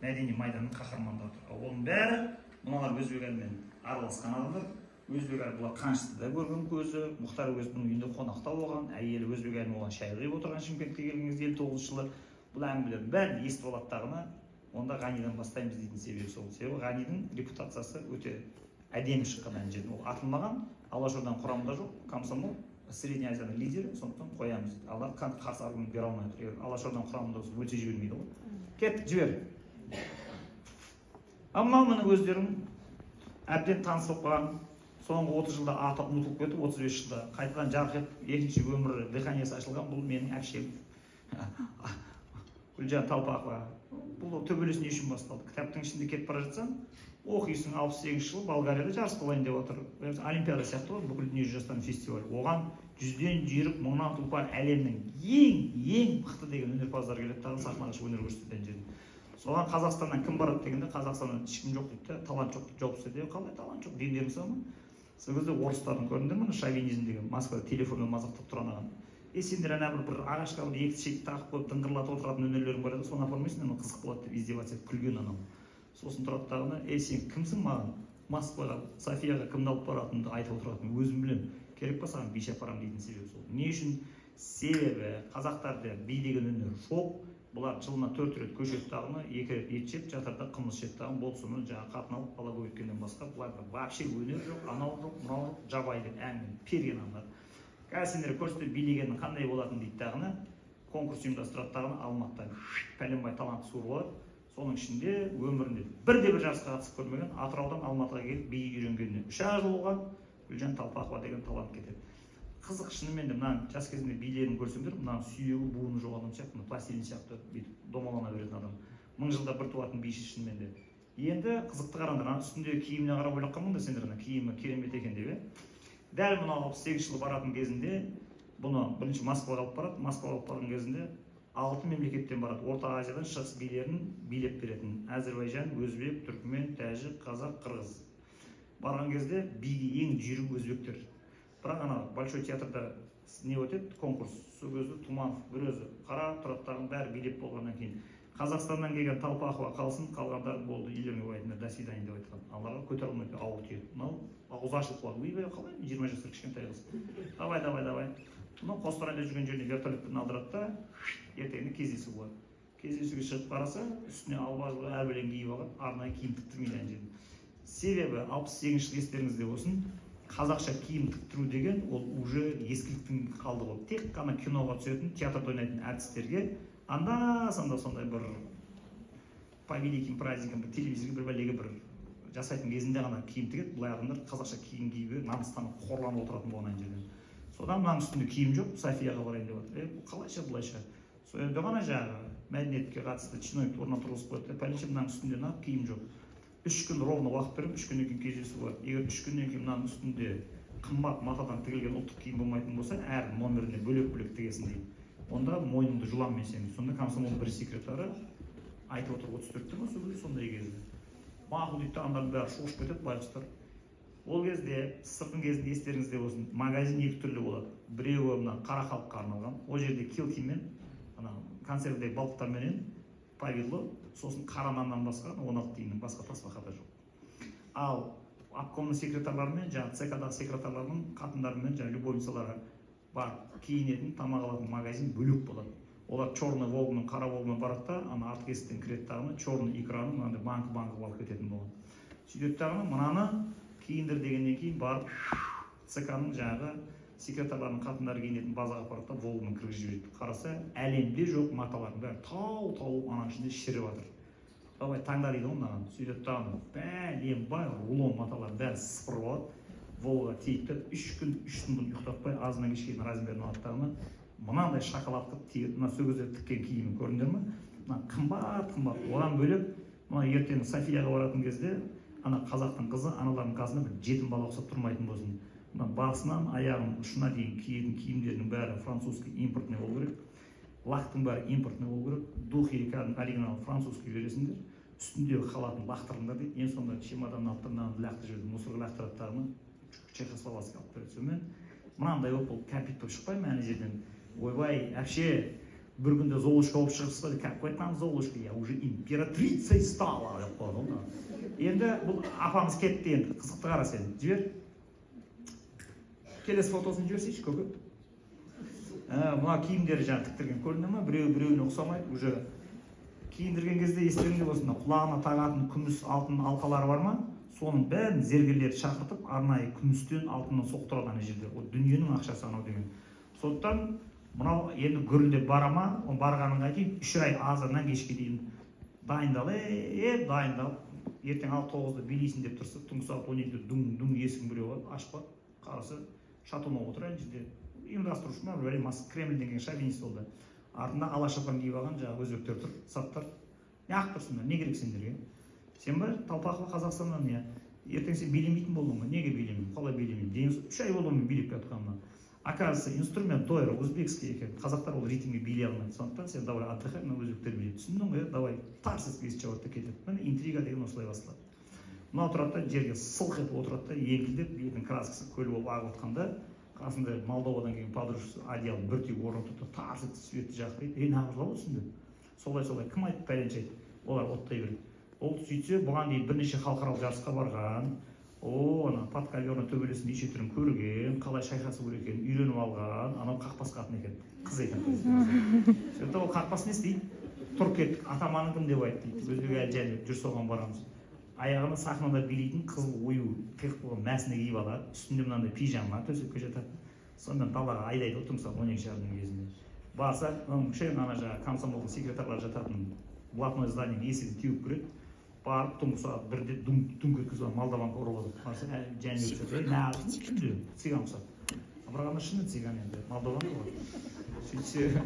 мәдени майданның қаһармандары тұр. Оның бәрі мыналар өзбек елімен араласқан адамдар. Өзбек әлі бұлар Қаншты да көрген көзі, Мұхтар Әуезовтің үйінде қонақта болған, әйелі өзбек әлі болған шай құйып отырған Шымкентке келген кезде 59 жылы. Бұл әңгімелердің бәрін естіп алатындағына онда Ғанидан бастаймыз дейтін себебі сол. Себебі Ғанидың репутациясы өте әдемі шыққан әнші. Ол атылмаған, Алашорданың құрамында жоқ, комсомол, Средняя Азияның лидері, сондықтан қоямыз. Алар қарсы аргумент бере алмай отыр. Алашорданың құрамында болса өлсе жібермейді ғой. Кеттік, жібер. Мынау міне өздерің әбден таныс болып қалған. Соңғы 30 жылда аты ұмытылып кетіп, 35 жылда қайтадан жарқ етіп, екінші өмірі дыханиясы ашылған. Бұл менің әпшем Гүлжан Талпақова. Бұл төбелес не үшін басталды? Кітаптың ішінде кетіп бара жатсаң, оқисың 68 жылы Болгарияда жарыс қылайын деп отыр. Олимпиада сияқты ғой, бүкіл дүние жастардың фестивалі. Оған 100-ден жүйрік, 1000-нан тұлпар әлемнің ең мықты деген өнерпаздар келеді, тағы сахнаға шығып өнер көрсететін жерде. Соған Қазақстаннан кім барады дегенде, Қазақстаннан ешкім жоқ дейді, талант жоқ жоқ істеді. Қалай талант жоқ деймін мысалы. Сол кезде орыстардың көрдіңдер ме, шовинизм деген Москвада телефонмен мазақтап тұрған. Сендер ана бір ағашқа бір екі шек тағып қойып дыңғырлатып отыратын өнерлерің бар еді, соны апармайсың, ана қызық болады деп издеваться етіп күлген анау. Сосын тұрады тағына, сен кімсің маған? Москваға, Софияға кімді алып баратынымды айтып отыратын, өзім білем. Керек па саған биші апарам дейтін себебі сол. Не үшін? Себебі қазақтарда би деген өнер жоқ. Бұлар жылына 4 рет көшет тағына, 2 рет ет жеп, жатарда қымыз жеп тағын, болды соны жаңа қатын алып бала көбейткеннен басқа бұларда вообще өнер жоқ, анау жоқ, мынау жоқ, жабайы деп әңгіме перген аңдар. Қазір сендер көрсетіп билегеннің қандай болатын дейді тағына, конкурс ұйымдастырады тағына, Алматыда пәленбай талант суыр болады. Соның ішінде өмірінде бірде-бір жарысқа қатысып көрмеген, Атыраудан Алматыға келіп би үйренгеніне 3 жыл болған Гүлжан Талпақова деген талант кетеді. Қызық шынымен де мынаның жас кезінде билерін көрсеңдер, мынаның сүйегі буыны жоқ адам сияқты, пластилин сияқты бүйтіп домалана беретін адам. 1000 жылда бір туатын биші шынымен де. Енді қызықты қараңдар, үстіндегі киіміне қарап ойлап қалмаңдар сендер, киімі керемет екен деп. Дәл мынау 68 жыл баратын кезінде бұны бірінші Москваға алып барады. Москваға алып барған кезінде 6 мемлекеттен барады. Орта Азиядан шығыс билерін билеп беретін. Әзербайжан, өзбек, түркмен, тәжік, қазақ, қырғыз. Барған кезде биге ең жүйрік өзбектер. Бірақ ана Большой театрда не өтеді, конкурс. Сол кезде Туманов бір өзі қара тұраттарын бәрі билеп болғаннан кейін Қазақстаннан келген Талпақова қалсын, қалғандар болды, үйлеріңе қоятындар, до свидания деп айтқан. Аларға көтере алмайды, ауыр тиеді. Мынау ауыз ашылып қалады. Ойбай, қалай? 20 жасар кішкентай қыз. Давай. Мынау Қостанайда жүрген жеріне вертолетпен алдырады да, ертеңінде кездесу болады. Кездесуге шығып қараса, үстіне албажылы әрбірін киіп алған, арнайы киім тіктірмейді ана жерде. Себебі 68 жыл естеріңізде болсын, қазақша киім тіктіру деген ол уже ескіліктің қалды ғой. Тек қана киноға түсетін, театрда ойнайтын әртістерге анда-санда сондай бір по великим праздникам телевизорға бір бәлеге бір жасайтын кезінде ғана киім тігеді. Бұлай адамдар қазақша киім киюге намыстанып қорланып отыратын болған жерден. Содан мынаның үстінде киім жоқ, Софияға барайын деп отыр. Қалайша бұлайша. Сол жерде ғана жаңағы мәдениетке қатысты чиновник орнынан тұрғызып қойды. Пәленше мынаның үстінде неғып киім жоқ. 3 күн ровно уақыт беріп, 3 күннен кейін кездесу бар. Егер 3 күннен кейін мынаның үстінде қымбат матадан тігілген ұлттық киім болмайтын болса, әр номеріне бөлек-бөлек тігесің дейді. Онда мойныңды жұланмен сен. Сонда комсомолдың бір секретары айтып отыр 34-те ма сөйледі сондай кезде. Мақұл дейді, андардың бәрі шошып кетеді, байғұстар. Ол кезде, сыртын кезінде естеріңізде болсын, магазин 2 түрлі болады. Біреуі мына қара халыққа арналған. Ол жерде килкимен, консервдегі балықтарменен повидло, сосын қара наннан басқа 16 тиынның басқа тасбақада жоқ. Ал обкомның секретарларымен, жаңағы ЦК-дағы секретарлардың қатындарымен, жаңағы любовницалары бар киінетін, тамақ алатын магазин бөлек болады. Олар черный волгамен, қара волгамен барады да, ана артқы есіктен кіреді тағына, черный икранын мынандай банк алып кететін болған. Сөйтеді тағына мынаны киіндір дегеннен кейін барып ЦК-ның жаңағы секретарларының қатындары киінетін базаға апарады да волгамен кіргізіп жібереді. Қараса, әлемде жоқ маталардың бәрі тау ананың ішінде шіріп жатыр. Давай таңдар дейді ғой мынаған. Сөйтеді тағына бәленбай рулон маталардың бәрі сыпырып алады. Волга тиіпті 3 күн ұйықтатпай азынан кешкен размерін алады тағына. Мынандай шоколад қып тиеді. Мына сол кезде тіккен киімін көрдіңдер ме? Мына қымбат. Одан бөлек, мына ертең Софияға баратын кезде ана қазақтың қызы аналардың қасында бір жетім бала ұқсап тұрмайтын болсын. Мына басынан аяғының ұшына дейін киетін киімдерінің бәрі французский импортный болу керек. Лақтың бәрі импортный болу керек. Духи оригинал французский бересіңдер. Үстіндегі халатын лақтырыңдар дейді. Ең сонда чемодан алып тұрып лақтырып жіберді. Мусорға лақтырады тағына. Чехословацкий алып береді. Сонымен мынандай болып ол кәмпит болып шықпай ма ана жерден. Ойбай, әпше, бір күнде Золушка болып шығыпсыз, какой там Золушка, я уже императрицей стала деп қойды. Енді бұл апамыз кетті, енді қызықты қара сен, жібер. Келесі фотосын жіберсейші, көке. Мына киімдері жаңа тіктірген көрінді ма? Біреуіне ұқсамай, уже киіндірген кезде естеріңде болсын, құлағына тағатын күміс алтын алқалары бар ма? Соның бәрін зергерлерді шақыртып, арнайы күмістен алтыннан соқтырады ана жерде. Ол дүниенің ақшасы анау деген. Сондықтан мынау енді гүрілдеп бара ма, ол барғаныңға дейін 3 ай азаннан кешке дейін дайындалып, ертең 6-9-да билейсің деп тұрса, түнгі сағат 12-де дүң есігін біреу алып, ашпа, қарасы шатуна отыр ана жерде. Ұйымдастырушы ма, бір Кремльден келген шовинист болды. Артында ала шапан киіп алған жаңағы өзбектер тұр, саптар. Неғып тұрсыңдар, не керек сендерге? Сен ба, Талпақова Қазақстаннан не? Ертең сен билемейтін болдың ба? Неге билемеймін? Қалай билемеймін? 3 ай болды мен билеп жатқаныма. Оказывается, инструмент дойра узбекский екен. Қазақтар ол ритмге билей алмайды. Сондықтан сен давай отдыхай, мен өзбектер билейді. Түсіндің ғой, давай тарсыз жауапты кетеді. Міне интрига деген осылай басталады. Мынау тұрады да жерге сылқ етіп отырады да, еңкілдеп, бетінің краскасы көл болып ағып отқанда, қасында Молдовадан келген подружкасы одеяло бір түйіп орнатып тарс етіп светті жақпайды. Нағыз осынды. Солай кім айтып пәленше айтты? Олар оттай береді. Ол сөйтсе, бұған дейін бірнеше халықаралық жарысқа барған, ана подковерный төбелесін неше түрін көрген, қалай шайқасу керек екенін үйреніп алған, анау қақпас қатын екен, қыз екен. Сөйтіп ол қақпас не істейді? Тұрып кеттік, атаманың кім деп айтты дейді. Өзбек әлі және жүр соған барамыз. Аяғына сахнада билейтін қызыл ою қиық болған мәсіне киіп алады, үстінде мынандай пижама төсекке жатады. Сонымен далаға айдайды, отырмысақ 12-шардың кезінде. Барса, кішкене ана жаңағы комсомолдың секретарлары жататын блатной зданиенің есігін теуіп кіреді. Барып түнгі сағат 1-де дүңк еткізіп Молдованға ұрылады. Барса, және өтседі, нағыз түнде циган ұқсады. Бірақ ана шыны циган енді, Молдован ғой. Сөйтсе,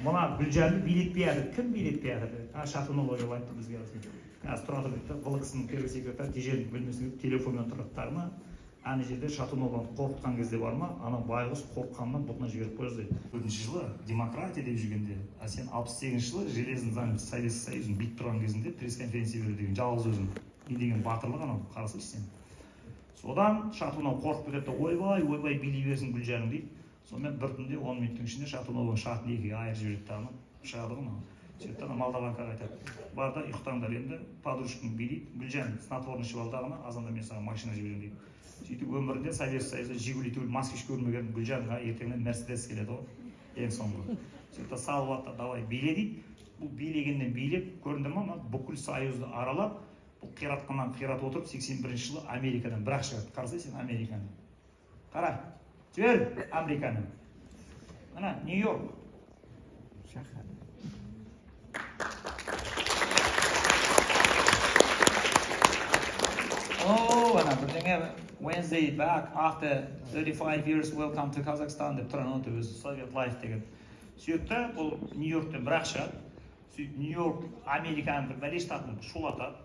мына Гүлжанды билетпей жатыр. Кім билетпей жатыр? Шатунова деп айтты бізге. Қазір тұра тұр дейді, Былықсының первый секретарь тежелдің бөлмесіне телефонмен тұраттар ма? Ана жерде Шатунованы қорқытқан кезде бар ма? Ана байғұс қорыққаннан бұтына жіберіп қойды дейді. 4-ші жылы демократия деп жүргенде, сен 68-ші жылы железный занавес Советский Союзын битіп тұрған кезінде пресс-конференция беру деген жалғыз өзің не деген батырлық анау қарасайшы сен. Содан Шатунов қорқып кетеді, ойбай билей берсін Гүлжаның дейді. Сонымен бір түнде 10 минуттың ішінде Шатуновың шатын екіге айырып жібереді тағына. Шығады ғой. Сөйтіп Молдованға айтады, бар да ұйықтаңдар енді, подружкаң билейді, Гүлжан снотворный ішіп алдағына, азанда мен саған машина жіберем дейді. Сөйтіп өмірінде Советский Союзда Жигули түгіл Москвич көрмеген Гүлжанға ертеңнен Мерседес келеді ғой, ең соңғы. Сөйтіп салып атты, давай биле дейді. Бұл билегеннен билеп, көрінді ма, бүкіл Союзды аралап, бұл қиратқаннан қират отырып, 81-ші жылы Америкадан бірақ шығады. Қарасай сен Американы. Қара, жібер Американы. Мына, Нью-Йорк. Wednesday back after 35 years welcome to Kazakhstan деп тұран өте өзі Soviet Life деген. Сөйтті, бұл Нью-Йорктен бірақ шығады. Сөйтіп Нью-Йорк Американың бір бәле штатын шулатады.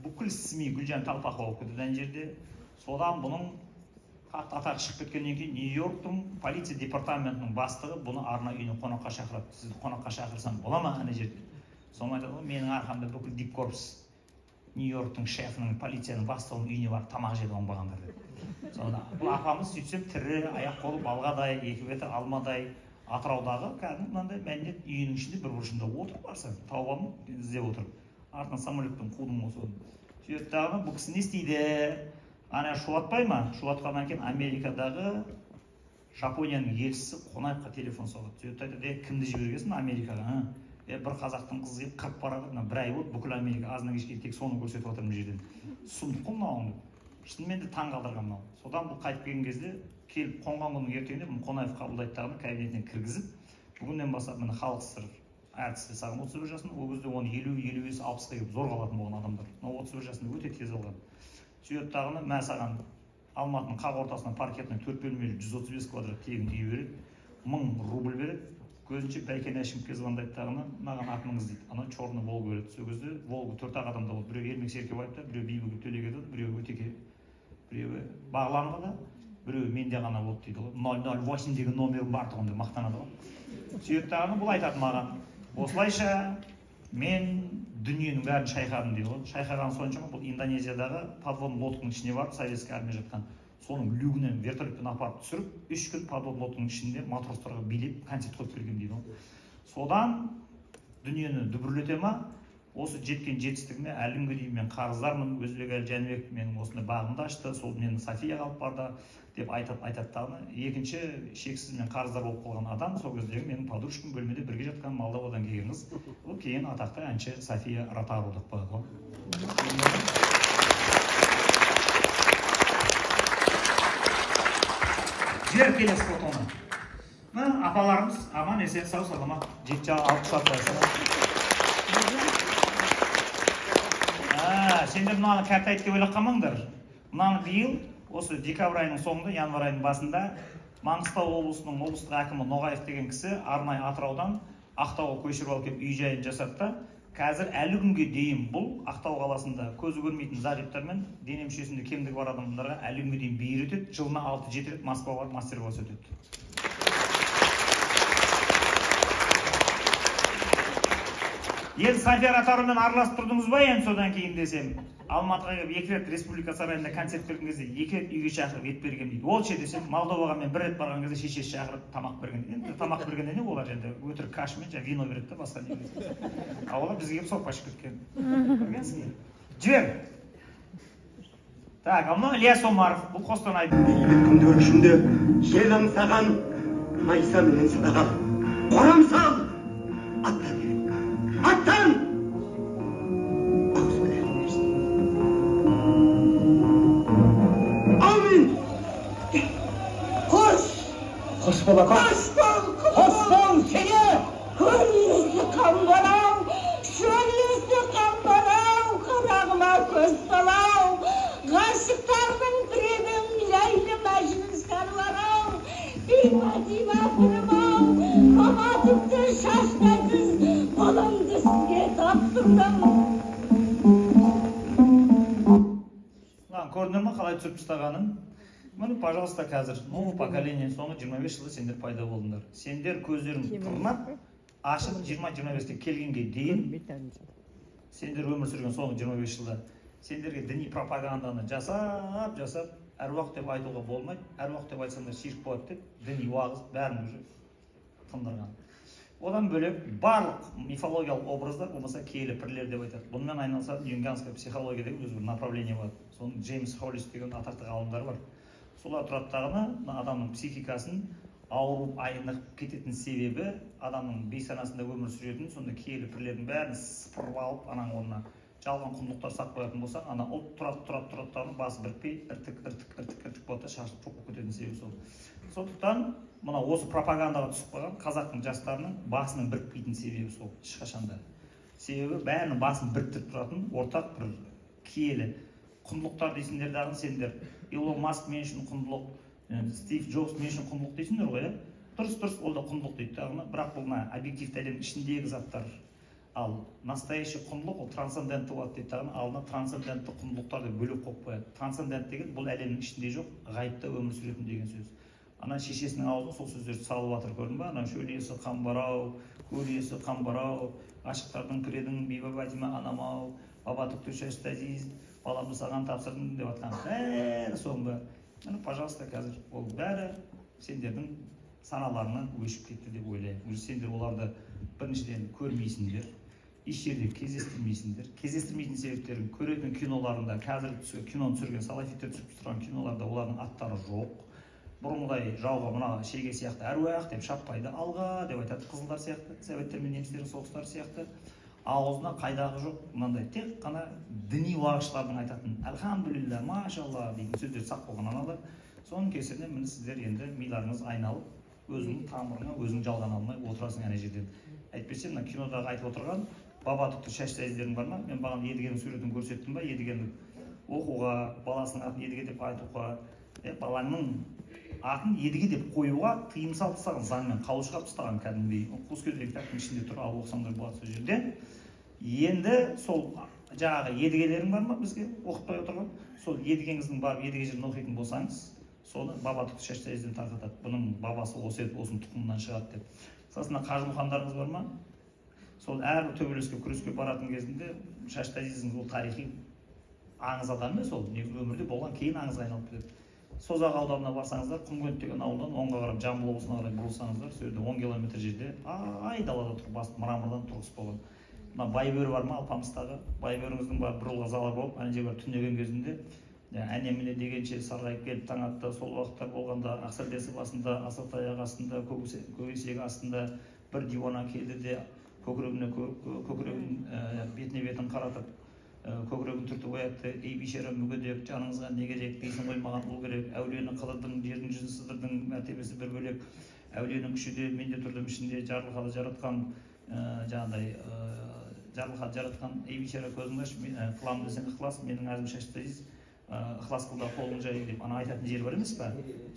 Бүкіл СМИ Гүлжан Талпақова болып кетеді ана жерде. Содан бұның қатты атағы шығып кеткеннен кейін Нью-Йорктың полиция департаментінің бастығы бұны арнайы үйіне қонаққа шақырады. Сізді қонаққа шақырсам бола ма ана жерде? Соны айтады, менің арқамда бүкіл дипкорпс Нью-Йорктың шефінің, полицияның бастығының үйіне барып тамақ жеді оңбағандар деді. Сонда бұл апамыз сөйтсем тірі, аяқ қолы балғадай, екі беті алмадай, Атыраудағы кәдімгі мынандай мәдениет үйінің ішінде бір бұрышында отырып барсаң, тауып алдым, іздеп отырып. Артынан самолетпен қудым осы. Сөйтті бұл кісі не істейді? Ана шулатпай ма? Шулатқаннан кейін Америкадағы Жапонияның елшісі Қонаевқа телефон соғады. Сөйтті айтады, кімді жібергесін Америкаға? Бір қазақтың қызы қырып барады, бір ай болды, бүкіл Америка азынан кешке тек соны көрсетіп отырмын жерден. Сұмдық қой мынауың деп. Шынымен де таң қалдырған мынау. Содан бұл қайтып келген кезде келіп қонған күннің ертеңінде бұны Қонаев қабылдайды тағына кабинетіне кіргізіп, бүгіннен бастап міне халық сыр әртісі саған 31 жасында, ол кезде оны 50, 55, 60-қа келіп зорға алатын болған адамдар. Мынау 31 жасында өте тез алған. Сөйтіп тағына мә саған Алматының қақ ортасынан паркетінің 4 бөлмелі 135 квадрат тегін үй береді, 1000 рубль береді. Көзінше Бәйкен Әшімовке звондайды тағына, маған атыңыз дейді. Анау черный Волга береді. Сол кезде Волга 4 адамда болды. Біреу Ермек Серкебаевта, біреу Бибігүл Төлегенде, біреу Өтеке, біреу Бағланғада, біреу менде ғана болды дейді ғой. 008 деген номерім бар тұғын деп мақтанады ғой. Сөйтіп тағына бұл айтады маған, осылайша мен дүниенің бәрін шайқадым дейді ғой. Шайқаған соншама бұл Индонезиядағы подводный лодканың ішіне барып, советский армия жатқан. Соның люгінен вертолетпен апарып түсіріп, 3 күн подводный лодканың ішінде матростарға билеп, концерт қойып келген дейді ғой. Содан дүниені дүбірлете ма, осы жеткен жетістігіне әлі күнге дейін мен қарыздармын. Өзбекәлі Жәнібек менің осындай бағымды ашты, сол мені Софияға алып барды деп айтады тағыны. Екінші шексіз мен қарыздар болып қалған адам сол кездегі менің подружкам, бөлмеде бірге жатқан Молдовадан келген қыз. Ол кейін атақты әнші София Ротару деп қойды. Жіберіп келесі фотоны. Апаларымыз аман есен сау саламат жеті алып шатпайсың. Сендер мынаны кәрті айтты деп ойлап қалмаңдар. Мынаны биыл осы декабрь айының соңында, январь айының басында Маңғыстау облысының облыстық әкімі Ноғаев деген кісі арнайы Атыраудан Ақтауға көшіріп алып келіп үй жайын жасатты. Қазір әлі күнге дейін бұл Ақтау қаласында көзі көрмейтін зағиптар мен дене мүшесінде кемдігі бар адамдарға әлі күнге дейін бейір өтеді. Жылына 6-7 рет Москваға мастер-класс өтеді. Енді София Ротарумен араласып тұрдыңыз ба енді содан кейін десем, Алматыға келіп 2 рет Республика сарайында концерт берген кезде 2 рет үйге шақырып ет берген дейді. Ол ше десем, Молдоваға мен 1 рет барған кезде шешесі шақырып тамақ берген. Енді тамақ бергенде не олар енді өтірік каш мен вино береді де басқа не береді. А олар бізге келіп сорпа ішіп кеткен. Көргенсің. Жібер. Так, а мынау Ильяс Омаров, бұл Қостанайдың. Күнді өршінде жел аңсаған майса менен садаға. Қорамсал! Аттан! Аттан! Амин! Қош! Қош бол, қош бол! Қош бол, сене! Көрмейсі қамбарау, шөлесі қамбарау, қарағыма көз салау, ғашықтардың тірегім, жайлы мәжіліс карварау, беймәдима тұрмау, маматықты шашпайсыз, баламды сізге таптырдым. Көрдіңдер ма қалай түсіріп тастағанын? Міне, пожалуйста, қазір новый поколение соңы 25 жылы сендер пайда болдыңдар. Сендер көздерін тырнап, ашып 20-25-ке келгенге дейін сендер өмір сүрген соңғы 25 жылда сендерге діни пропаганданы жасап, әруақ деп айтуға болмайды. Әруақ деп айтсаңдар ширк болады деп, діни уағыз бәрін уже тындырған. Одан бөлек барлық мифологиялық образдар болмаса киелі пірлер деп айтады. Бұнымен айналысатын юнгианская психология деген өзі бір направление бар. Соның Джеймс Холлис деген атақты ғалымдар бар. Солар тұратағына адамның психикасын ауырып айнығып кететін себебі адамның бейсанасында өмір сүретін сонда киелі пірлердің бәрін сыпырып алып ананың орнына жалған құндылықтар сақ қоятын болсаң, ана ұлт тұрады басы бірікпей іртік болады да шашылып жоқ болып кететін себебі сол. Сондықтан мына осы пропагандаға түсіп қалған қазақтың жастарының басының бірікпейтін себебі сол ешқашанда. Себебі бәрінің басын біріктіріп тұратын ортақ бір киелі құндылықтар дейсіңдер дағы сендер. Илон Маск мен үшін құндылық, Стив Джобс мен үшін құндылық дейсіңдер ғой, дұрыс, ол да құндылық дейді дағыны, бірақ бұл объективті әлемнің ішіндегі заттар. Ал настоящий құндылық ол трансцендентті болады дейді дағыны, алдына трансцендентті құндылықтарды бөлек қойып қояды. Трансцендент деген бұл әлемнің ішінде жоқ, ғайыпта өмір сүретін деген сөз. Ана шешесінің аузына сол сөздерді салып жатыр, көрдің ба? Ана шөл иесі қамбарау, көл иесі қамбарау, ғашықтардың піредің бейбабатима анамау, баба түкті шашты әзиз, баламды саған тапсырдым деп жатқан бәрі соның бәрі. Міне, пожалуйста, қазір ол бәрі сендердің саналарынан өшіп кетті деп ойлаймын. Сендер оларды біріншіден көрмейсіңдер, еш жерде кездестірмейсіңдер. Кездестірмейтін себептерін көретін киноларында, қазір киноны түсірген салафиттер түсіріп тұрған киноларда олардың аттары жоқ. Бұрынғыдай жауға мына шеге сияқты әруақ деп шаппайды, алға деп айтады, қызылдар сияқты, советтер мен немістердің соғыстары сияқты. Ауызына қайдағы жоқ, мынандай тек қана діни уағызшылардың айтатын әлхамдулилля, машалла дейтін сөздер сақ болған аналар. Соның кесірінен міне сіздер енді миларыңыз айналып, өзіңнің тамырына өзің жалғана алмай отырасың ана жерден. Әйтпесе мына кинодағы айтып отырған баба түкті шашты әзіздерің бар ма? Мен бағана Едігенің суретін көрсеттім ба? Едігенің оқуға, баласының атын Едіге деп айтуға, балаңның атын Едіге деп қоюға тыйым салып тастаған, заңмен қаулы шығарып тастаған кәдімгідей. Қоскөздегі кітаптың ішінде тұр, ал оқысаңдар болады сол жерде. Енді сол жаңағы едігелерің бар ма бізге оқытпай отырған? Сол едігеңіздің барып едіге жерін оқитын болсаңыз, соны баба түкті шашты әзізден тарқатады. Бұның бабасы осы еді, осының тұқымынан шығады деп. Сосын қажымұқандарыңыз бар ма? Сол әрбір төбелеске күреске баратын кезінде шашты әзіздің ол тарихи аңыз адам емес, ол өмірде болған кейін аңызға айналып кетеді. Созақ ауданына барсаңыздар, Құмкент деген ауылдан оңға қарап Жамбыл облысына қарай бұрылсаңыздар, сол жерде 10 километр жерде айдалада тұр, басты мрамордан тұрғыз болған. Мына Байбөрі бар ма, Алпамыстағы? Байбөріңіздің бар бір жылға залы болып, ана жерге түнеген кезінде әне-міне дегенше сарғайып келіп таң атты. Сол уақыттар болғанда Ақсердесі басында, Асатаяқ астында, Көкесек астында бір дивана келді де көкірегін бетіне бетін қаратып, көкірегін түртіп қоятты. Ей бейшара мүгедек, жаныңызға не керек, бейсін қоймаған ұл керек, әулиені қыдырдың, жердің жүзін сыдырдың, мәртебесі бір бөлек. Әулиенің күші де мен де тұрдым ішінде, жарылқады жаратқан, жаңағыдай жарылқады жаратқан. Ей бейшара көзің аш, қыламын десең ықылас, менің әзім шашты ықылас қылда қолың жай деп ана айтатын жер бар емес па?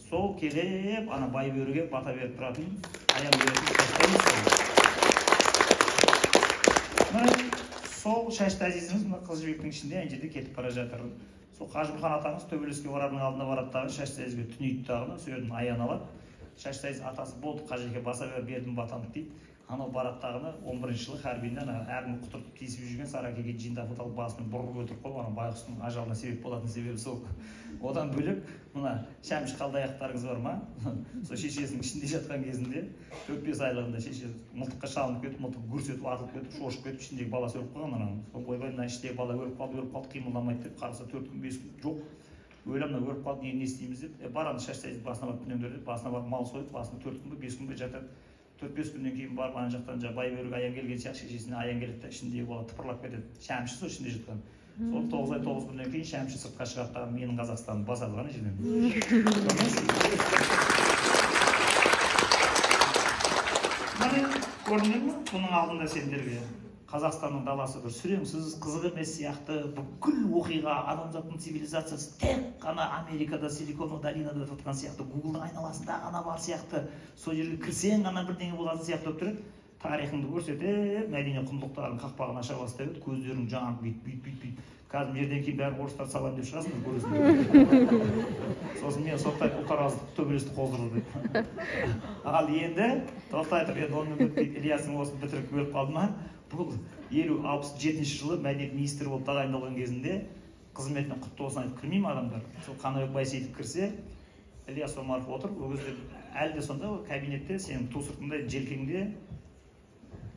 Сол келіп, ана Байбөріге бата беріп тұратын, аян беретін сол шашты әзизіміз мына қыз жібектің ішінде ана жерде кетіп бара жатыр. Сол Қажымхан атамыз төбелеске барардың алдында барады дағы, шашты әзизге түнейді дағыны, сол жерден аян алады. Шашты әзиз атасы болды, Қажеке баса бердім батамды дейді. Анау барады дағыны 11-ші жылы Харбинде әркімді құтыртып тиісіп жүрген Саракеге жиынтап алып басымен бұрып өтіріп қойып, ана байғұстың ажалына себеп болатын себебі сол. Одан бөлек мына Шәмші қалдаяқтарыңыз бар ма? Сол шешесінің ішінде жатқан кезінде 4-5 айлығында шешесі мылтыққа шалынып кетіп, мылтық гүрс етіп атылып кетіп, шошып кетіп, ішіндегі баласы өліп қалған анау. Сол ойбай, мына іштегі бала өліп қалды, қимылдамайды деп қараса 4 күн 5 күн жоқ. Өлем мына өліп қалды, не істейміз деп, барады Шашты әзиз басына барып түнеңдер деп, басына барып мал сойып, басына 4 күн 5 күн жатады. 4-5 күннен кейін барып ана жақтан Байбөріге аян келген сияқты шешесіне аян келеді де, ішіндегі бала тыпырлап кетеді. Шәмші сол ішінде жатқан. Сол 9 ай 9 күннен кейін Шәмші сыртқа шығады, менің Қазақстаным басады ғана жерден. Көрдіңдер ме? Бұның алдында сендерге Қазақстанның даласы бір сүреңсіз, қызық емес сияқты, бүкіл оқиға, адамзаттың цивилизациясы тек қана Америкада, Силиконовый долинада өтіп жатқан сияқты, Гуглдың айналасында ғана бар сияқты, сол жерге кірсең ғана бірдеңе болатын сияқты болып тұрады. Тарихыңды көрсетіп, мәдени құндылықтардың қақпағын аша бастайды, көздерің жанып бүйт. Қазір жерден кейін бәрі орыстар салам деп шығасың, көресің. Сосын мен соқтай ұлтараздық төбелесті қоздырды деп. Ал енді, тоқтай тұр, енді оның Ильясың осыны бітіріп өліп қалды ма? Бұл 67 жылы мәдениет министрі болып тағайындалған кезінде қызметіне құтты болсын айтып кірмей ме адамдар? Сол Қанабек Байсейітов кірсе, Ильяс Омаров отыр, ол кезде әлі де сонда кабинетте сенің ту сыртында желкеңде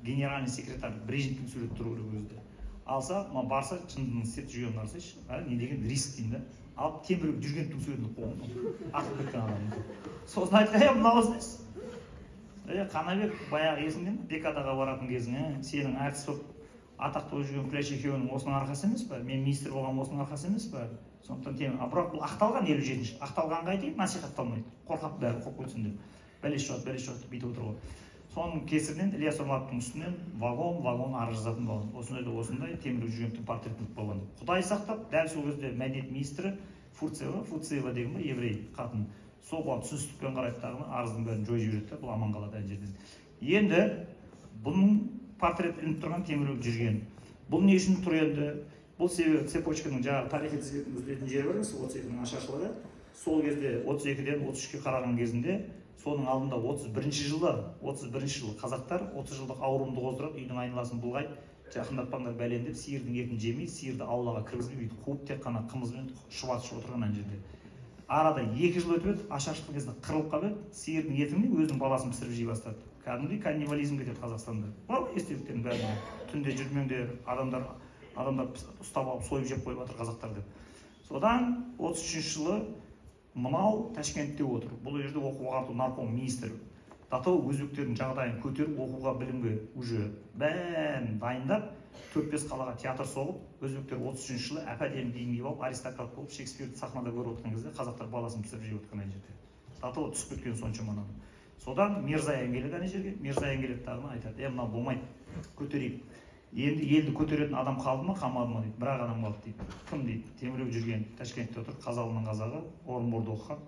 генеральный секретарь Брежневтің суреті тұру керек өзде. Алса, барса шындығын істеп жүрген қарсайшы, не деген риск дейін да. Алып теміріп жүрген ту суретіне қоғын, атып кеткен адамды. Сосын айтты, мынау несі? Қанабек, баяғы есіңден декадаға баратын кезіңе, сенің әртіс болып атақты болып жүрген Күләш екеуінің осының арқасы емес па? Мен министр болған осының арқасы емес па? Сондықтан темір. Бірақ бұл ақталған 57-ші. Ақталғанға айтайын, насихатталмайды. Қорқап бәрі қорқып өтсін деп. Бәлеш жоқ деп бүйтіп отыр ғой. Соның кесірінен Ильяс Омаровтың үстінен вагон арыз жазатын болған. Осындай темір жүргендіктің портретін болған. Құдай сақтап, дәл сол кезде мәдениет министрі Фурцева деген ба, еврей қатын. Сол бұған түсіністікпен қарайттағыны арыздың бәрін жой жібереді, бұл аман қалады ән жерден. Енді бұның портрет ілініп тұрған теміріп жүрген. Бұл не үшін тұр енді? Бұл себебі цепочканың жаңағы тарихи тізбетін үзілетін жері бар емес, 32-ның ашаршылығы. Сол кезде 32-ден 33-ке қараған кезінде, соның алдында 31-ші жылы қазақтар 30 жылдық ауруымды қоздырып, үйдің айналасын бұлғайды, жақындатпаңдар бәлен деп, сиырдың етін жемей, сиырды аулаға кіргізбей, үйді қуып тек қана қымызбен шұбатышып отырған ана жерде. Арада 2 жыл өтіп еді, ашаршылық кезінде қырылып қалып еді, сиырдың етіне өзінің баласын пісіріп жей бастады. Кәдімгідей каннибализм кетеді Қазақстанда. Бар ма естеліктердің бәріне? Түнде жүрмеңдер, адамдар ұстап алып сойып жеп қойып жатыр қазақтар деп. Содан 33-ші жылы мынау Ташкентте отыр. Бұл жерде оқу-ағарту нарком министрі. Татау өзбектердің жағдайын көтеріп, оқуға білімге уже бәрін дайындап, 4-5 қалаға театр соғып, өзбектер 33-ші жылы әп-әдемі киім киіп алып, аристократ болып, Шекспирді сахнада көріп отырған кезде қазақтар баласын пісіріп жеп отырған ана жерде. Татау түсіп кеткен соншама ананы. Содан Мирзаян келеді ана жерге, Мирзаян келеді дағыны айтады, мынау болмайды, көтерейік. Енді елді көтеретін адам қалды ма, қалмады ма дейді, бірақ адам қалды дейді. Кім дейді? Темірбек жүрген, Ташкентте отыр, Қазалының қазағы, Орынборда оқыған,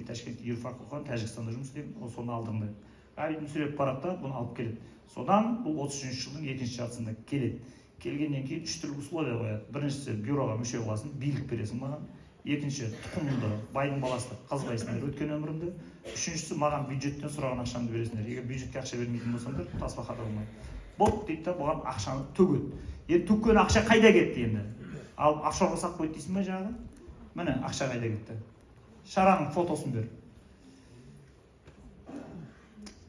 Ташкентте юрфак оқыған, Тәжікстанда жұмыс істеген, соны алдыңда. Ғабит Мүсірепов барады да, бұны алып келеді. Содан бұл 33-ші жылдың 2-ші жартысында келеді. Келгеннен кейін 3 түрлі условия қояды. Біріншісі, бюроға мүше боласың, билік бересің маған. Екінші, тұқымымды, байдың баласы қазбайсыңдар өткен өмірімді. Үшіншісі, маған бюджеттен сұраған ақшамды бересіңдер. Егер бюджетке ақша бермейтін болсаңдар, тасбақада болмайды. Бұл дейді да, бұған ақшаны төгеді. Енді төккен ақша қайда кетті енді? Алып офшорға сақ қойды дейсің ба жаңағы? Міне, ақша қайда кетті? шараның фотосын бер.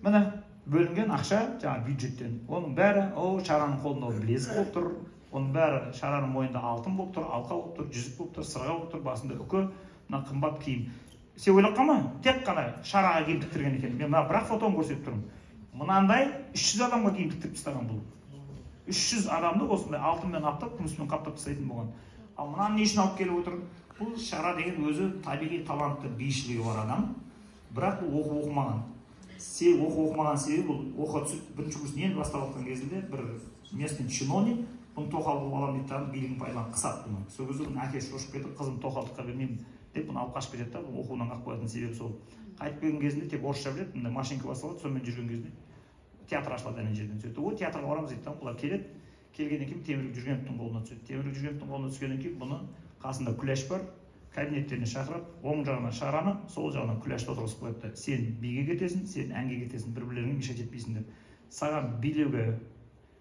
Міне бөлінген ақша жаңа бюджеттен. Оның бәрі шараның қолында білезік болып тұр. Оның бәрі шараның мойнында алтын болып тұр, алқа болып тұр, жүзік болып тұр, сырға болып тұр, басында үкі, мына қымбат киім. Сен ойлап қалма, тек қана шараға киім тіктірген екен. Мен бірақ фотоны көрсетіп тұрмын. Мынандай 300 адамға киім тіктіріп тастаған бұл. 300 адамды осындай алтынмен аптап, күміспен қаптап тастайтын болған. Ал мынаны не үшін алып келіп отыр? Бұл шара деген өзі табиғи талантты, бишілігі бар адам, бірақ бұл оқымаған. Сен оқымаған себебі бұл оқа түсіп бірінші курстан енді бастап жатқан кезінде бір местный чиновник бұны тоқал қылып аламын дейді да билігін пайдаланып қысады бұны. Сол кезде бұның әкесі шошып кетіп қызын тоқалдыққа бермеймін деп бұны алып қашып кетеді да, бұл оқуынан қалып қоятын себебі сол. Қайтып келген кезінде тек орысша біледі, мында машинка басталады, сонымен жүрген кезде театр ашылады ана жерден. Сөйтті, о театрға барамыз дейді да, бұлар келеді. Келгеннен кейін Темірбек Жүргеновтың қолына түседі. Темірбек Жүргеновтың қолына түскеннен кейін бұны қасында күләш бар, кабинеттеріне шақырып, оң жағына шараны, сол жағына күләшті отырғызып қояды. Сен биге кетесің, сен әнге кетесің, бір-бірлеріңе мешать етпейсіңдер. Саған билеуге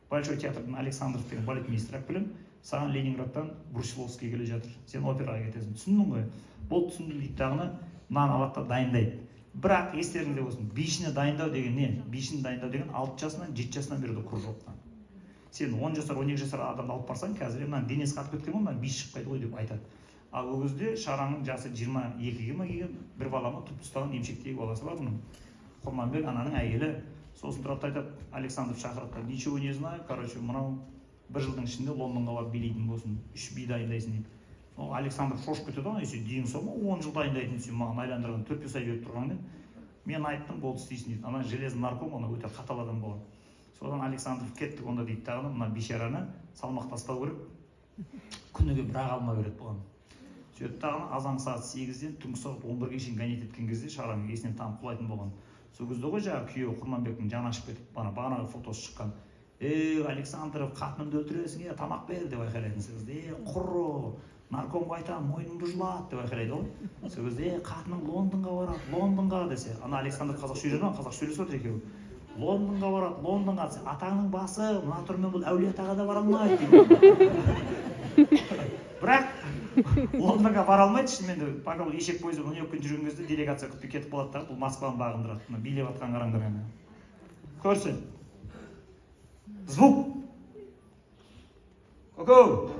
Большой театрдан Александров деген балетмейстер алып келемін, саған Ленинградтан Брусиловский келе жатыр. Сен операға кетесің. Түсіндің ғой? Бұл түсіндім дейді дағыны, мынаны алады да дайындайды. Бірақ естеріңде болсын, бишіні дайындау деген не? Бишіні дайындау деген 6 жасынан 7 жасынан берді кружоктан. Сен 10 жасар, 12 жасар адамды алып барсаң, қазір мынаны денесі қатып кеткен ғой, мынаны биш шығып қайды ғой деп айтады. Ал ол кезде шараның жасы 22-ге ме келген бір балама тұп ұстаған емшектегі баласы бар бұның. Құрманбек ананың әйелі. Сосын тұрады айтады, Александров шақырады, ничего не знаю, короче, мынау бір жылдың ішінде Лондонға барып билейтін болсын, 3 би дайындайсың дейді. Ол Александр шошып кетеді ғой, сен дейін сол ма 10 жыл дайындайтын сен маған айландырған 4-5 ай беріп тұрғанмен мен айттым, болды істейсің дейді. Ана железный нарком, ана өте қатал адам болған. Содан Александров кеттік онда дейді дағыны, мына бишараны салмақ тастау керек, күніге бір-ақ алма береді бұған. Сөйтіп дағыны азан сағат 8-ден түнгі сағат 11-ге шейін гонять еткен кезде шараның есінен танып құлайтын болған. Сол кезде ғой жаңағы күйеуі Құрманбектің жаны ашып кетіп, бағанағы фотосы шыққан. Александров, қатынымды өлтіресің, тамақ бер деп айқайлайтын. Сол кезде, құры, наркомға айтамын, мойнымды жұлады деп айқайлайды ғой. Сол кезде, қатыным Лондонға барады, Лондонға десе. Ана Александр қазақша сөйледі ма? Қазақша сөйлесіп отыр екеуі. Лондонға барады, Лондонға десе. Атаңның басы, мына түрмен бұл әулие атаға да бара алмайды дейді. Бірақ Лондонға бара алмайды, шынымен де пока бұл ешек пойызы Нью-Йорктен жүрген кезде делегация күтпей кетіп қалады да, бұл Москваны бағындырады. Билеп атқан қараңдар әне. Көрсін. Звук. Ко-ко.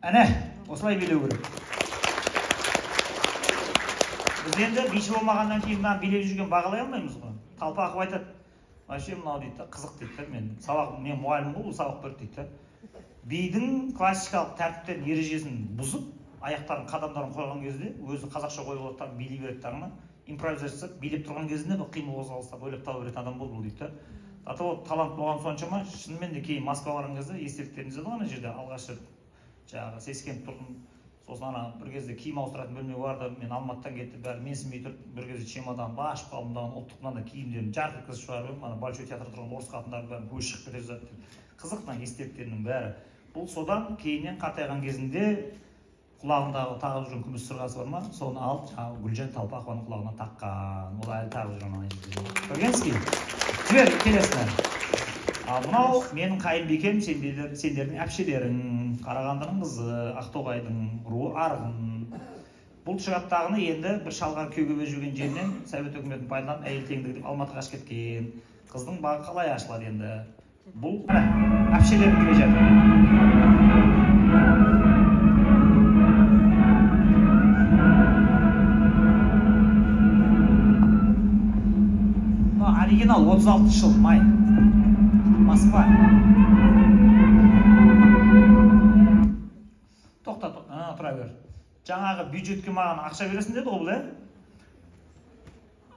Әне, осылай билеу керек. Біз енді биші болмағаннан кейін мынаны билеп жүрген бағалай алмаймыз ғой. Талпақов айтады, вообще мынау дейді, қызық дейді, мен мұғалім ғой, бұл сабақ берді дейді. Бидің классикалық тәртіптен ережесін бұзып, аяқтарын қадамдарын қойған кезде, өзі қазақша қойып алады, билей береді тағына, импровизация жасап, билеп тұрған кезінде бұл қимыл қозғалыстап ойлап таба беретін адам болды бұл дейді. Талант болған соншама, шынымен де кейін Москва барған кезде естеліктеріңізде ана жерде алғаш жаңағы сескеніп тұрдым. Сосын ана бір кезде киім ауыстыратын бөлме барды, мен Алматыдан кетті, бәрі менсінбей тұрып, бір кезде чемодан ашып қалдым да ұлттық мынандай киімдерін жарқ еткізіп шығарып, ана Большой театрда тұрған орыс қатындары бәрін көз шығып кете жазады. Қызық мына естеліктерінің бәрі. Бұл содан кейіннен қартайған кезінде құлағындағы тағып жүрген күміс сырғасы бар ма? Соны алып, Гүлжан Талпақованың құлағына таққан. Ол әлі тағып жүрген ана жерде. Көргенсіз жібер келесіне. Мынау менің қайынбикем, сендердің әпшелерің, Қарағандының қызы, Ақтоғайдың руы Арғын. Бұл шығаттағыны енді бір шалғар күйеуге беріп жүрген жерінен Совет өкіметін пайдаланып әйел теңдігі деп Алматыға қашып кеткен. Қыздың бағы қалай ашылады енді? Бұл әпшелерім келе жатыр. Оригинал 36 жыл май. Москва. Тоқта, тұра бер. Жаңағы бюджетке маған ақша бересің деді ғой бұл,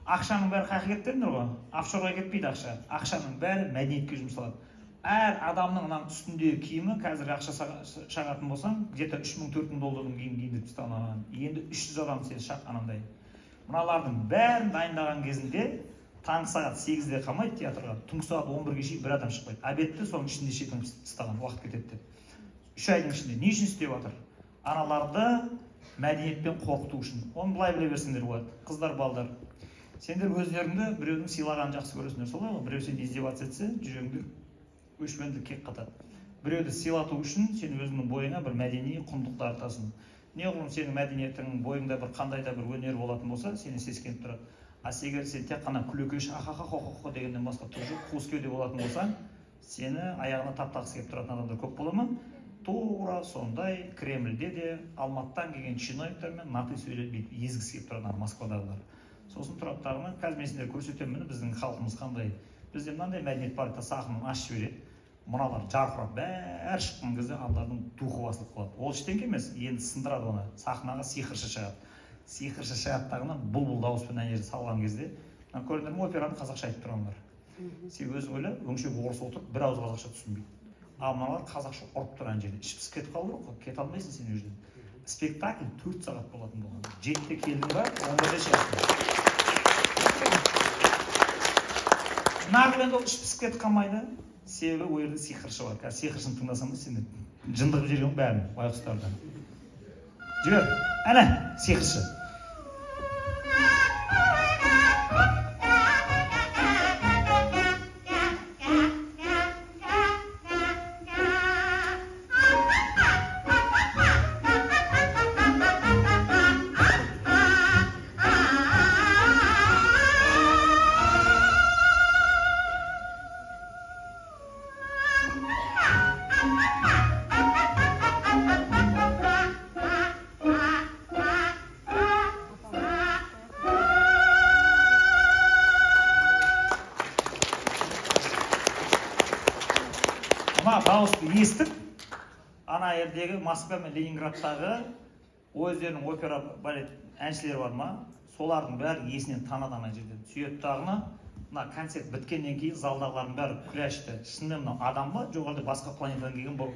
Ақшаның бәрі қайғы кеттеріңдер ғой. Офшорға кетпейді ақша. Ақшаның бәрі мәдениетке жұмсалады. әр адамның мына үстіндегі киімі қазір ақша шағатын болсаң, где-то 3000-4000 доллардың киім киіндіріп тастаған. Енді 300 адам сен шақ анандай. Мыналардың бәрін дайындаған кезінде таңғы сағат 8-де қалмайды театрға, түнгі сағат 11-ге шейін бір адам шықпайды. Обедті соның ішінде шетініп тастаған уақыт кетеді деп. 3 айдың ішінде не үшін істеп жатыр? Аналарды мәдениетпен қорқыту үшін. Оны былай біле берсеңдер болады. Қыздар, балдар, сендер өздеріңді біреудің сыйлағанын жақсы көресіңдер, солай ғой? Біреу сені издеваться етсе, жүрегіңді өшпенділік кек қатады. Біреуді сыйлату үшін сен өзіңнің бойыңа бір мәдени құндылықты артасың. Неғұрлым сенің мәдениетің бойыңда бір қандай да бір өнер болатын болса, сені сескеніп тұрады. А егер сен тек қана күлекеш ахахахахахо дегеннен басқа түк жоқ, қуыс кеуде болатын болсаң, сені аяғына таптағысы келіп тұратын адамдар көп бола ма? Тура сондай Кремльде де Алматыдан келген чиновниктер мен наты сөйлеп езгісі келіп тұрады Москвадағылар. Сосын тұрады тағына, қазір мен сендерге көрсетемін, біздің халқымыз қандай. Бізде мынандай мәдениет бар, сахнаны ашып жібереді. Мұналар жарқырап, бәрі шыққан кезде адамдардың духы басылып қалады. Ол ештеңе емес, енді сындырады оны. Сахнаға сиқыршы шығады. Сиқыршы шығаттағынан бұлбұл дауыспен ән жерді салған кезде, көрдіңдер ме, операны қазақша айтып тұрғандар. Сен өзің ойла, өңшек орыс отырып, бір ауыз қазақша түсінбейді. Ал мыналар қазақша ұрып тұр ән жерде. Ішіп кетіп қалды ғой, кете алмайсың сен өзің. Спектакль 4 сағат болатын болған. 7-те келдің ба, 11-де шығасың. Нағыл енді ол ішіп кетіп қалмайды. Себебі ол жерде сиқыршы бар. Қазір сиқыршыны тыңдасам да сені жындығып жүрген бәрін, байқұстардан. Жібер, әне, сиқыршы. Дауысты естіп, ана жердегі Москва мен Ленинградтағы өздерінің опера балет әншілері бар ма, солардың бәрі есінен танадан ана жерден. Сүйеттағына, мына концерт біткеннен кейін залдағылардың бәрі күләшті. Шынымен мына адам ба, жоқ әлде басқа планетадан келген бұл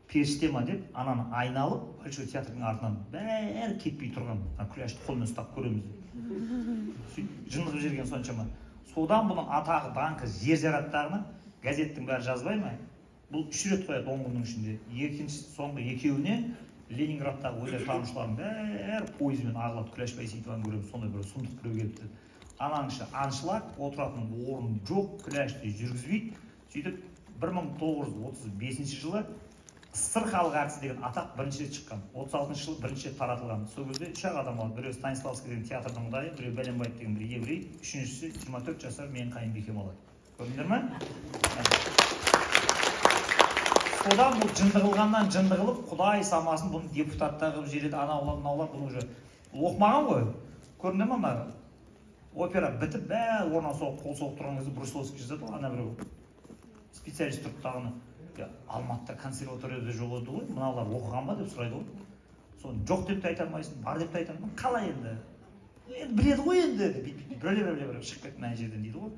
періште ма деп, ананы айналып, Большой театрдың артынан бәрі кетпей тұрған, күләшті қолмен ұстап көреміз. Жындығып жерген соншама. Содан бұның атағы даңқы жер жараттағына газеттің бәрі жазбай ма? Бұл 3 рет қояды 10 күннің ішінде. Екінші соңғы екеуіне Ленинградтағы өнер танушылардың бәрі пойызбен ағылады, Күләш Байсейітованы көреміз, сондай бір сұмдық біреу келіпті. Ананың іші аншлаг, отыратын орын жоқ, Күләшті жүргізбейді. Сөйтіп 1935 жылы СССР халық әртісі деген атақ бірінші рет шыққан. 36 жылы бірінші рет таратылған. Сол кезде 3 адам алды. Біреу Станиславский деген театрдың ұдайы, біреу Бәленбаев деген бір еврей, үшіншісі 24 жасар менің қайынбикем алады. Көрдіңдер ме? Содан бұл жындығылғаннан жындығылып, Құдай самасын бұны депутаттар қылып жереді, анаулар бұны уже оқымаған ғой. Көрдіңдер ме? Опера бітіп, бәрі орнынан соғып, қол соғып тұрған кезде Брусиловский жазады ғой, ана біреу специалист тұрып тағыны. Алматыда консерваторияда жоқ еді ғой, мыналар оқыған ба деп сұрайды ғой. Соны жоқ деп те айта алмайсың, бар деп те айта алмайсың. Қалай енді? Біледі ғой енді. Біреу шығып кетті ана жерден дейді ғой.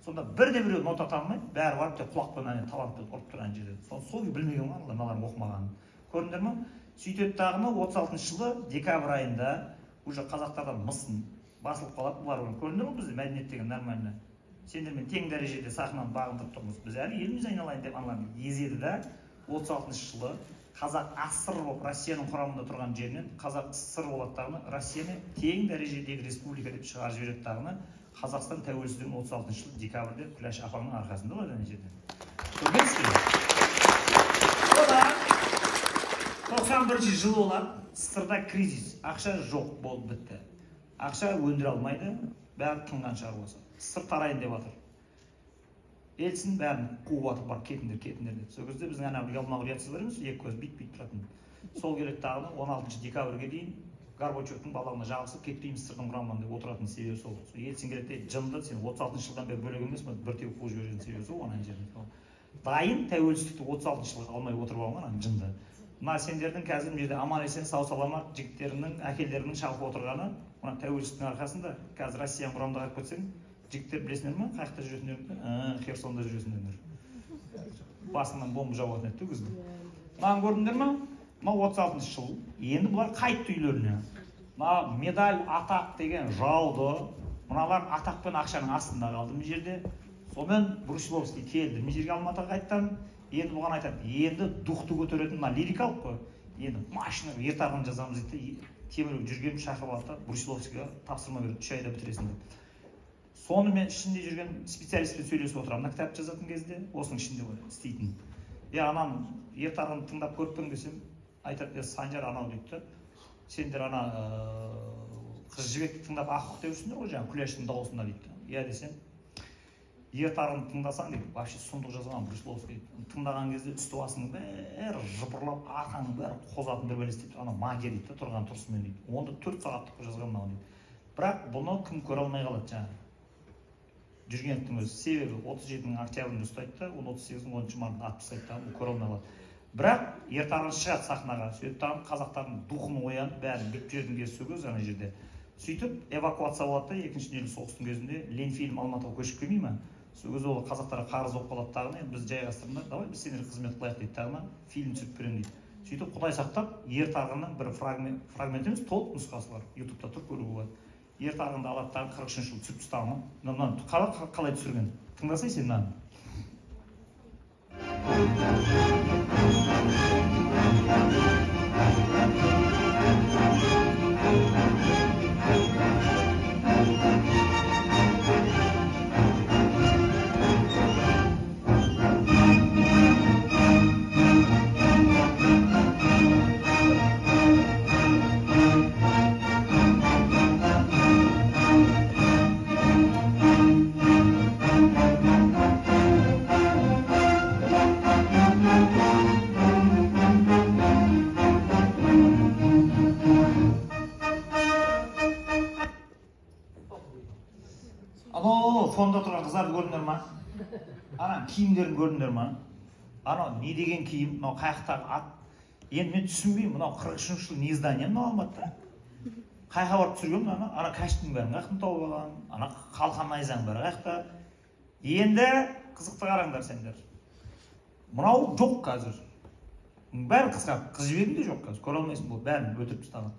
Сонда бірде біреу нота танымайды, бәрі барып тек құлақпен талантпен ұрып тұрған жерде. Сол білмеген ғой, мыналардың оқымағанын. Көрдіңдер ме? Сөйтеді тағыны 36 жылы декабрь айында уже қазақтардан мысын басылып қалады бұлар. Көрдіңдер ме бізде мәдениет деген нормально. Сендермен тең дәрежеде сахнаны бағындырып тұрмыз. Біз әлі еліміз айналайын деп аналарды езеді да 36 жылы қазақ СССР болып Россияның құрамында тұрған жерінен қазақ СССР болады тағыны Россияны тең дәрежедегі республика деп шығарып жібереді тағыны. Қазақстан тәуелсіздігін 36 жылы декабрьде Күләш апаңның арқасында ғой ана жерден. Көрдіңіздер? Содан 91 жылы олар СССРда кризис, ақша жоқ болып бітті. Ақша өндіре алмайды, бәрі тынған шаруасы. СССР тарайын деп жатыр. Елсін бәрін қуып жатыр, бар кетіңдер деп. Сол кезде біздің ана Ялмағұлиятсыз бар емес, екі көз бит тұратын. Сол керек тағыны 16 декабрьге дейін Горбачевтың балағына жабысып кетпейміз СССРдың құрамынан деп отыратын себебі сол. Елсін керек те жынды, сен 36 жылдан бері бөлек емес, бір теуіп қуып жіберген себебі сол ана жерде. Дайын тәуелсіздікті 36 жылға алмай отырып алған ана жынды. Мына сендердің қазір жерде аман есен сау саламат жігіттерінің, әкелерінің шалқып отырғаны мына тәуелсіздіктің арқасында. Қазір Россияның құрамында қалып кетсең, жігіттер білесіңдер ме? Қай жақта жүресіңдер? Херсонда жүресіңдер. басыңнан бомба жауатын еді күзде. Мынаны көрдіңдер ма? Мына 36-шы жыл. Енді бұлар қайтты үйлеріне. Мына медаль, атақ деген жауды. Мыналар атақ пен ақшаның астында қалды бұл жерде. Сонымен Брусиловский келді. Бұл жерге Алматыға қайттан. Енді бұған айтады, енді дұқты көтеретін, мына лирикалық қой. Енді машина ертағын жазамыз дейді. Темірбек жүрген шақырып алды да Брусиловскийге тапсырма берді, 3 айда бітіресің деп. Соны мен ішінде жүрген специалистпен сөйлесіп отырамын. Мына кітап жазатын кезде осының ішінде істейтін. Анам ертағын тыңдап көріппін десем, айтады, Санжар анау дейді. Сендер ана қыз жібекті тыңдап ақық деусіңдер ғой, жаңағы Күләштің дауысында дейді. Десем, ертағын тыңдасаң дейді, вообще сұмдық жазған Брусиловский. Тыңдаған кезде үсті басының бәрі жыпырлап, арқаның бәрі қозатын бір бәлес дейді. Ана магия дейді, тұрған тұрысымен дейді. Онда 4 сағаттық жазған мынау дейді. Бірақ бұны кім көре алмай қалады жаңағы. Жүргеновтың өзі себебі 37-ның октябрьінде ұстайды да, 38-ның 10 мартында атып тастайды да, көре алмай қалады. Бірақ ертағын шығады сахнаға, сөйтіп қазақтардың духын оянып, бәрін бүйтіп жердің кезі сөгөз ана жерде. Сөйтіп эвакуация болады да, 2-ші дүниежүзілік соғыстың кезінде Ленфильм Алматыға көшіп келмей ма? Сол кезде ол қазақтарға қарыз болып қалады тағына, біз жайғастырында, давай біз сендерге қызмет қылайық дейді тағына, фильм түсіріп беремін дейді. Сөйтіп Құдай сақтап, ертағынның бір фрагмент емес, толық нұсқасы бар. YouTube-та тұрып көруге болады. Ертағынды алады тағы 43-ші жыл түсіріп тастаған. Мынаны қалай түсірген? Тыңдасай сен мынаны. Фонда тұрған қыздарды көрдіңдер ма? Ана киімдерін көрдіңдер ма? Анау не деген киім, мынау қаяқтағы ат. Енді мен түсінбеймін, мынау 43-ші жыл не здание мынау Алматыда? Қайқа барып түсірген ана кәштің бәрін қаяқтан тауып алған, ана қалқан найзаның бәрі қаяқта. Енді қызықты қараңдар сендер. Мынау жоқ қазір. Бәрі қысқарып, қыз жібегім де жоқ қазір. Көре алмайсың, бұл бәрін өтіріп тастаған.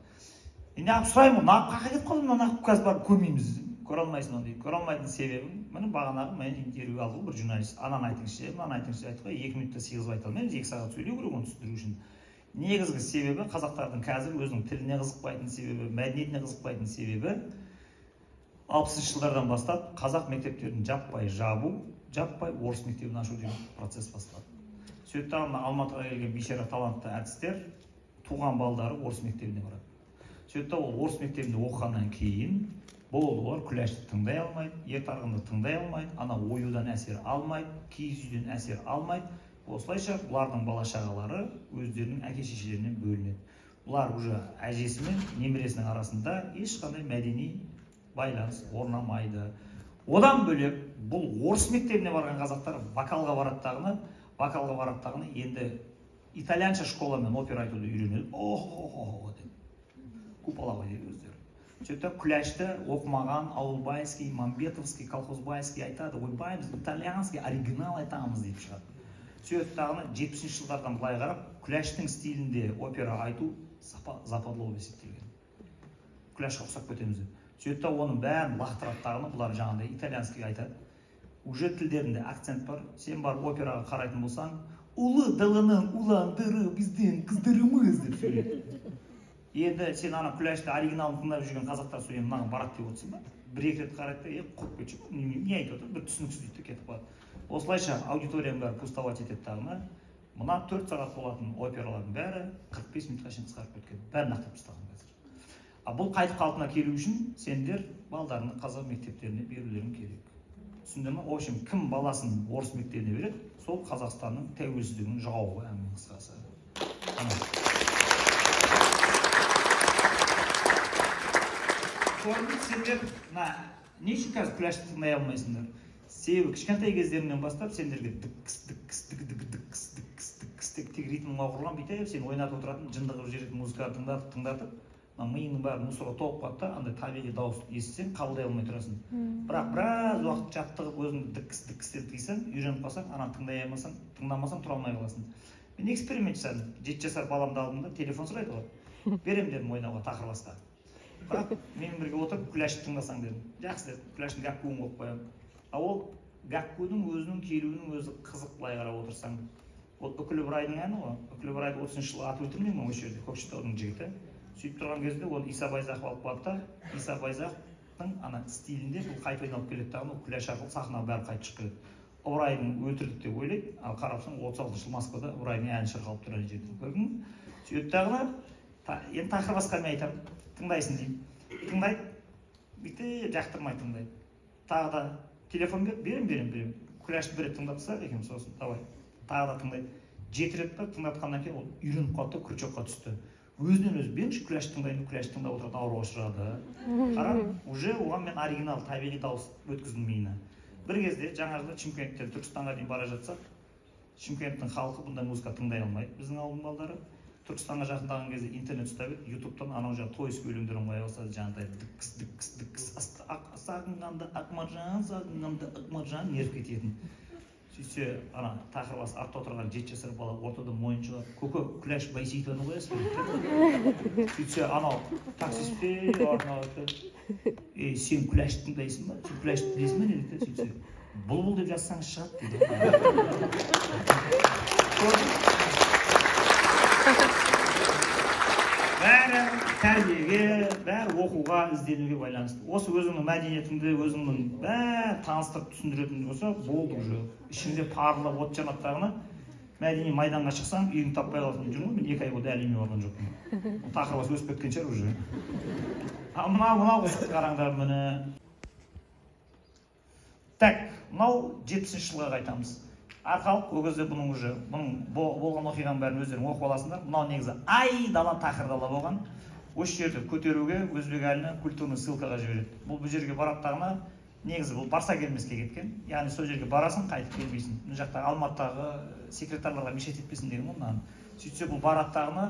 Енді ағып сұраймын, қайқа кетіп қалдым, мына қазір барып көрмейміз. Көре алмайсың оны дейді. Көре алмайтын себебім, міне бағанағы мен интервью алды бір журналист. Ананы айтыңызшы, мынаны айтыңызшы айтты ғой, 2 минутта сыйғызып айта алмаймыз, 2 сағат сөйлеу керек оны түсіндіру үшін. Негізгі себебі қазақтардың қазір өзінің тіліне қызықпайтын себебі, мәдениетіне қызықпайтын себебі 60-шы жылдардан бастап қазақ мектептерін жаппай жабу, жаппай орыс мектебін ашу деген процесс басталды. Сөйтіп Алматыға келген бейшара талантты әртістер туған балдары орыс мектебіне барады. Сөйтіп ол орыс мектебінде оқығаннан кейін болдылар Күләшті тыңдай алмайды, ертағынды тыңдай алмайды, ана оюдан әсер алмайды, киіз үйден әсер алмайды. Осылайша бұлардың бала-шағалары өздерінің әке-шешелерінен бөлінеді. Бұлар уже әжесі мен немересінің арасында ешқандай мәдени байланыс орнамайды. Одан бөлек бұл орыс мектебіне барған қазақтар вокалға бараттағыны енді итальянша школа мен опера айтуды үйренеді. О-хо-хо-хо деп. Куполовой деп өздері. Сөйтіп Күләшті оқымаған Ауылбайский, Мамбетовский, Колхозбайский айтады, ойбай біз итальянский оригинал айтамыз деп шығады. Сөйтіп 70-ші жылдардан былай қарап, Күләштің стилінде опера айту западлау есептелген. Күләшке ұқсап кетеміз деп. Сөйтіп оның бәрін лақтыраттағыны бұлар жаңағыдай итальянский айтады. Уже тілдерінде акцент бар. Сен барып операға қарайтын болсаң, ұлы даланың уландыры біздің қыздырымыз деп сөйлейді. Енді сен ана Күләшті оригиналын тыңдап жүрген қазақтар сөйлейін, мынаған барады деп отырсың ба? Бір-екі рет қарайды да, құрып кетші, не айтып отыр, бір түсініксіз дейді кетіп қалады. Осылайша аудиторияның бәрі пустовать етеді тағына. Мына 4 сағат болатын опералардың бәрі 45 минутқа шейін қысқарып кеткен. Бәрін ақтап тастаған қазір. Бұл қайтып қалпына келу үшін сендер балдарыңды қазақ мектептеріне берулерің керек. Түсіндің ме? В общем, кім баласын орыс мектебіне береді, сол Қазақстанның тәуелсіздігінің жауы әңгіме қысқасы. Сендер не үшін қазір Күләшті тыңдай алмайсыңдар? Себебі кішкентай кездеріңнен бастап сендерге дік-кіс тек ритмға құрған бүйтіп сен ойнатып отыратын жындығы жүретін музыканы тыңдатып миыңның бәрі мусорға толып қалады да, андай табиғи дауыс естісең қабылдай алмай тұрасың. Бірақ біраз уақыт жаттығып өзіңді діккіс дейсің, үйреніп қалсаң, ананы тыңдамасаң тұра алмай қаласың. Мен эксперимент жасадым. 7 жасар баламды алдым да, телефон сұрайды ғой. Берем дедім ойнауға тақырбасқа. Бірақ мен бірге отырып күләшті тыңдасаң дедім. Жақсы дедім, күләштің гәккуін қойып қоямын. А ол гәккудің өзінің келуінің өзі қызық, былай қарап отырсаң. Ол Үкілі Ыбырайдың әні ғой. Үкілі Ыбырайды 30 жыл атып өлтірмеймін осы жерде, Көкшетаудың жігіті. Сөйтіп тұрған кезде ол Иса Байзақов алып қалды да, Иса Байзақтың ана стилінде бұл қайтып айналып келеді дағы, күләш арқылы сахнаға бәрі қайтып шығып келеді. Ыбырайдың өлтірдік деп ойлайды, ал қарапсаң 36 жыл Москвада Ыбырайдың әні шырқалып тұрған жерде. Көрдің? Сөйтіп тағына, енді тақырбасқа мен айтамын, тыңдайсың деймін. Тыңдайды, бүйтіп жақтырмай тыңдайды. Тағы да телефон берем. Күләшті бір рет тыңдап тастайық екеуміз, сосын давай. Тағы да тыңдайды. 7 рет тыңдатқаннан кейін ол үйреніп қалды, крючокқа түсті. Өзінен өзі беріңші, күләшті тыңдап отырады, ауруға ұшырады. Қара, уже оған мен оригинал табиғи дауыс өткіздім миына. Бір кезде жаңа жылда Шымкенттен Түркістанға дейін бара жатсақ, Шымкенттің халқы бұндай музыка тыңдай алмайды, біздің ауылдың балдары. Түркістанға жақындаған кезде интернет ұстап еді, ютубтан анау жаңа тойский өлеңдерін қоя бастады, жаңағыдай діккіс сағынғанда ақмаржан неріп кететін. Сөйтсе, ана тақырбас артта отырған 7 жасар бала ортада мойын шығарып, көке күләш Байсейітованы қоясың ба? Сөйтсе, анау таксистпен сен күләшті тыңдайсың ба? Сен күләшті білесің ба? Деді. Сөйтсе, бұлбұл деп жазсаңыз шығады дейді. Бәрі тәрбиеге, бәрі оқуға, ізденуге байланысты. Осы өзіңнің мәдениетіңді, өзіңнің бәрі таныстырып түсіндіретін болса, болды уже. Ішіңде парылдап от жанаттағына мәдени майданға шықсаң, үйің таппай қаласың. Жүрмін, мен 2 ай болды әлі үйіме барған жоқпын. Тақырбас өсіп кеткен шығар уже. Мынау қызықты қараңдар міне. Так, мынау 70 жылға қайтамыз. Арқалық ол кезде бұның болған оқиғаның бәрін өздерің оқып аласыңдар. Мынау негізі айдала тақырдала болған. Осы жерді көтеруге өзбек әліне культурный ссылкаға жібереді. Бұл жерге бараттағына негізі бұл барса келмеске кеткен. Яғни сол жерге барасың, қайтып келмейсің. Мына жақта Алматыдағы секретарларға мешет етпесін деген ғой. Сөйтсе бұл бараттағына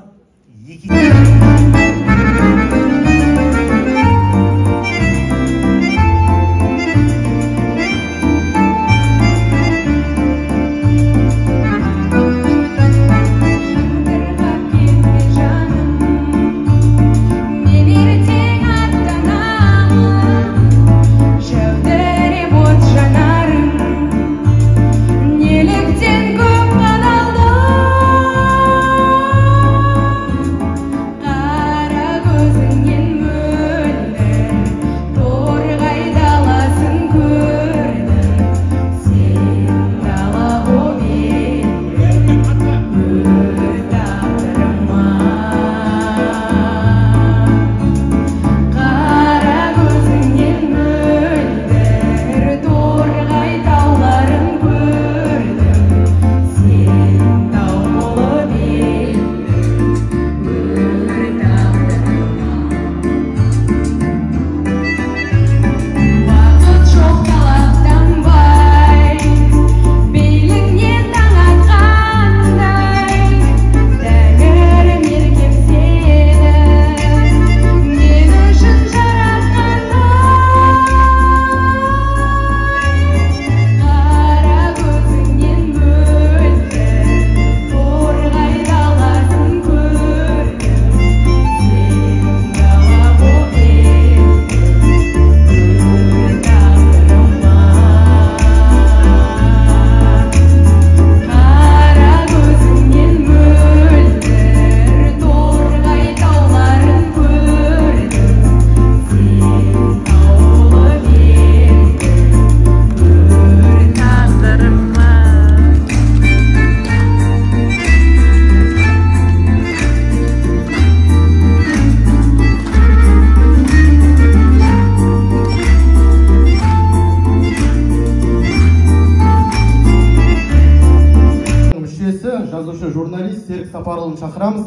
журналист Серік Сапарұлын шақырамыз.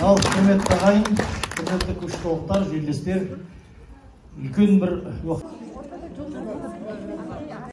Ал, құрметті ағайын, құрметті күш толықтар, жерлестер, үлкен бір